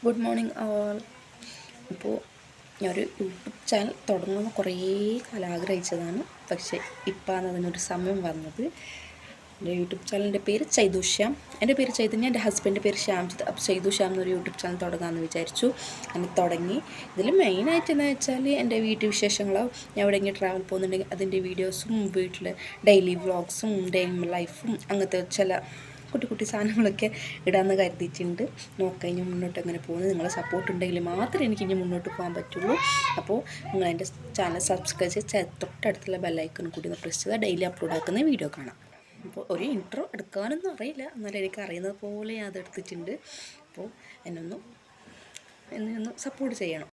Good morning ആൾ. അപ്പോൾ ഞാനൊരു YouTube channel തുടങ്ങുമെന്ന് കുറേ കാലം ആഗ്രഹിച്ചതാണ്. പക്ഷേ ഇപ്പോഴാണ് അതിനൊരു സമയം വന്നത്. എൻ്റെ യൂട്യൂബ് ചാനലിൻ്റെ പേര് ചൈതു ശ്യാം. എൻ്റെ പേര് ചൈതന്യ, എൻ്റെ ഹസ്ബൻഡിൻ്റെ പേര് ശ്യാംജിത്ത്. അപ്പോൾ ചൈതു ശ്യാം എന്നൊരു യൂട്യൂബ് ചാനൽ തുടങ്ങാമെന്ന് വിചാരിച്ചു. അങ്ങനെ തുടങ്ങി. ഇതിൽ മെയിനായിട്ട് എന്താ വെച്ചാൽ എൻ്റെ വീട്ടു വിശേഷങ്ങളോ, ഞാൻ എവിടെയെങ്കിലും ട്രാവൽ പോകുന്നുണ്ടെങ്കിൽ അതിൻ്റെ വീഡിയോസും, വീട്ടിൽ ഡെയിലി വ്ളോഗ്സും, ഡേ ഇൻ ലൈഫും, അങ്ങനത്തെ ചില കുട്ടി കുട്ടി സാധനങ്ങളൊക്കെ ഇടാമെന്ന് കരുതിയിട്ടുണ്ട്. നോക്കാം ഇനി മുന്നോട്ട് എങ്ങനെ പോകുന്നത്. നിങ്ങളെ സപ്പോർട്ട് ഉണ്ടെങ്കിൽ മാത്രമേ എനിക്ക് ഇനി മുന്നോട്ട് പോകാൻ പറ്റുള്ളൂ. അപ്പോൾ നിങ്ങൾ എൻ്റെ ചാനൽ സബ്സ്ക്രൈബ് ചെയ്ത് തൊട്ടടുത്തുള്ള ബെല്ലൈക്കൺ കൂടി ഒന്ന് പ്രസ് ചെയ്താൽ ഡെയിലി അപ്ലോഡ് ആക്കുന്ന വീഡിയോ കാണാം. അപ്പോൾ ഒരു ഇൻട്രോ എടുക്കാനൊന്നും അറിയില്ല, എന്നാലും എനിക്ക് അറിയുന്നത് പോലെ ഞാൻ അതെടുത്തിട്ടുണ്ട്. അപ്പോൾ എന്നെ ഒന്ന് സപ്പോർട്ട് ചെയ്യണം.